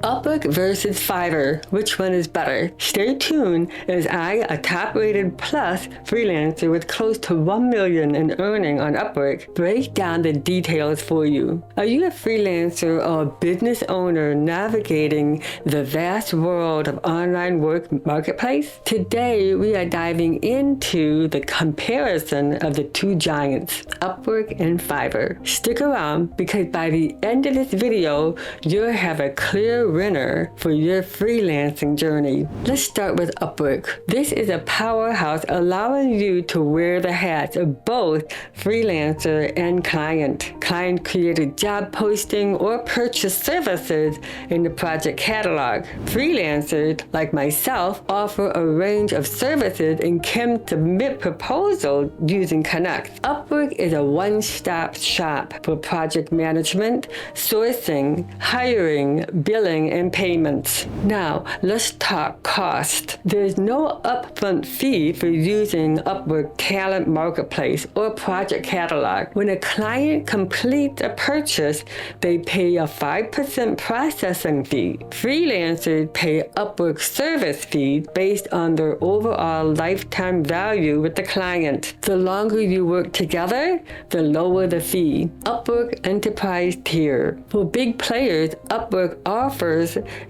Upwork versus Fiverr, which one is better? Stay tuned as I, a top-rated plus freelancer with close to $1 million in earning on Upwork, break down the details for you. Are you a freelancer or a business owner navigating the vast world of online work marketplace? Today, we are diving into the comparison of the two giants, Upwork and Fiverr. Stick around because by the end of this video, you'll have a clear winner for your freelancing journey. Let's start with Upwork. This is a powerhouse allowing you to wear the hats of both freelancer and client. Client created job posting or purchase services in the project catalog. Freelancers, like myself, offer a range of services and can submit proposals using Connect. Upwork is a one-stop shop for project management, sourcing, hiring, billing, and payments. Now, let's talk cost. There's no upfront fee for using Upwork Talent Marketplace or Project Catalog. When a client completes a purchase, they pay a 5% processing fee. Freelancers pay Upwork service fees based on their overall lifetime value with the client. The longer you work together, the lower the fee. Upwork Enterprise Tier. For big players, Upwork offers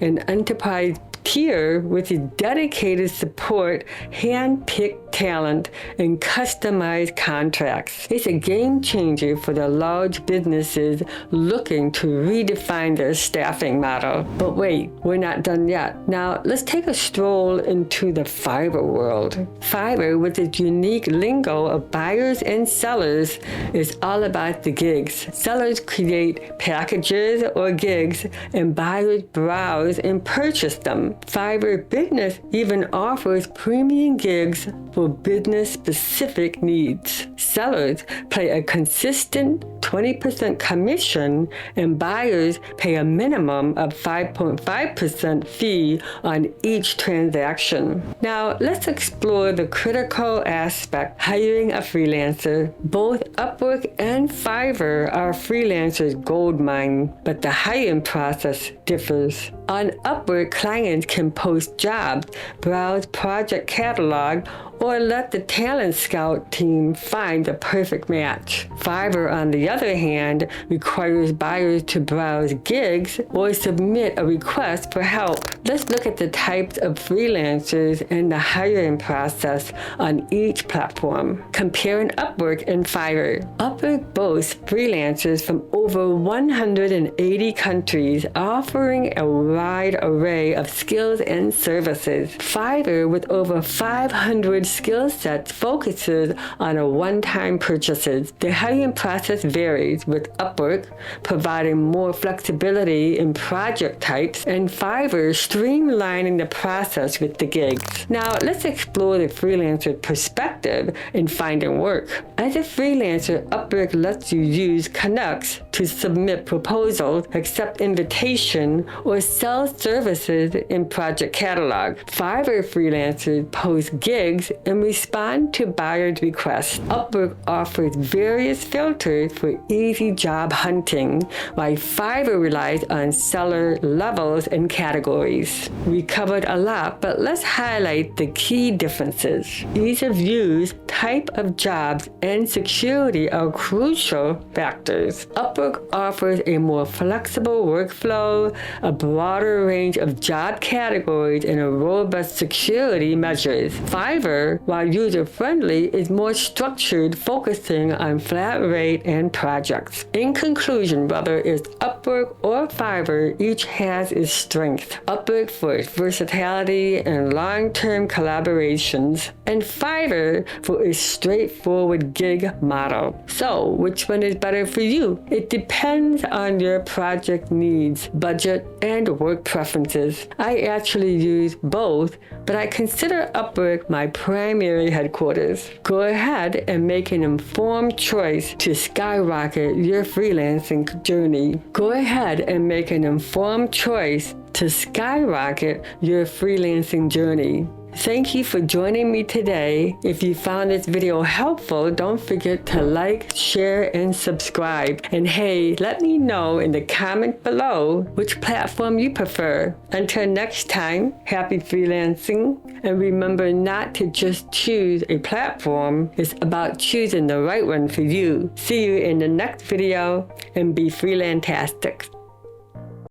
an enterprise tier with dedicated support, hand-picked talent, and customized contracts. It's a game changer for the large businesses looking to redefine their staffing model. But wait, we're not done yet. Now, let's take a stroll into the Fiverr world. Fiverr, with its unique lingo of buyers and sellers, is all about the gigs. Sellers create packages or gigs, and buyers browse and purchase them. Fiverr Business even offers premium gigs for business-specific needs. Sellers pay a consistent 20% commission, and buyers pay a minimum of 5.5% fee on each transaction. Now, let's explore the critical aspect, hiring a freelancer. Both Upwork and Fiverr are freelancers' goldmine, but the hiring process differs. On Upwork, clients can post jobs, browse project catalog, or let the talent scout team find the perfect match. Fiverr, on the other hand, requires buyers to browse gigs or submit a request for help. Let's look at the types of freelancers and the hiring process on each platform. Comparing Upwork and Fiverr. Upwork boasts freelancers from over 180 countries, offering a wide array of skills and services. Fiverr, with over 500 skill sets, focuses on a one-time purchases. The hiring process varies, with Upwork providing more flexibility in project types and Fiverr streamlining the process with the gigs. Now, let's explore the freelancer perspective in finding work. As a freelancer, Upwork lets you use Connects to submit proposals, accept invitation, or sell services in project catalog. Fiverr freelancers post gigs and respond to buyers' requests. Upwork offers various filters for easy job hunting, while Fiverr relies on seller levels and categories. We covered a lot, but let's highlight the key differences. Ease of use, type of jobs, and security are crucial factors. Upwork offers a more flexible workflow, a broader range of job categories, and a robust security measures. Fiverr, while user-friendly, is more structured, focusing on flat rate and projects. In conclusion, whether it's Upwork or Fiverr, each has its strength. Upwork for its versatility and long-term collaborations, and Fiverr for its straightforward gig model. So, which one is better for you? It depends on your project needs, budget, and work preferences. I actually use both, but I consider Upwork my primary headquarters. Go ahead and make an informed choice to skyrocket your freelancing journey. Go ahead and make an informed choice to skyrocket your freelancing journey. Thank you for joining me today. If you found this video helpful, don't forget to like, share, and subscribe. And hey, let me know in the comment below which platform you prefer. Until next time, happy freelancing. And remember not to just choose a platform. It's about choosing the right one for you. See you in the next video and be freelantastic.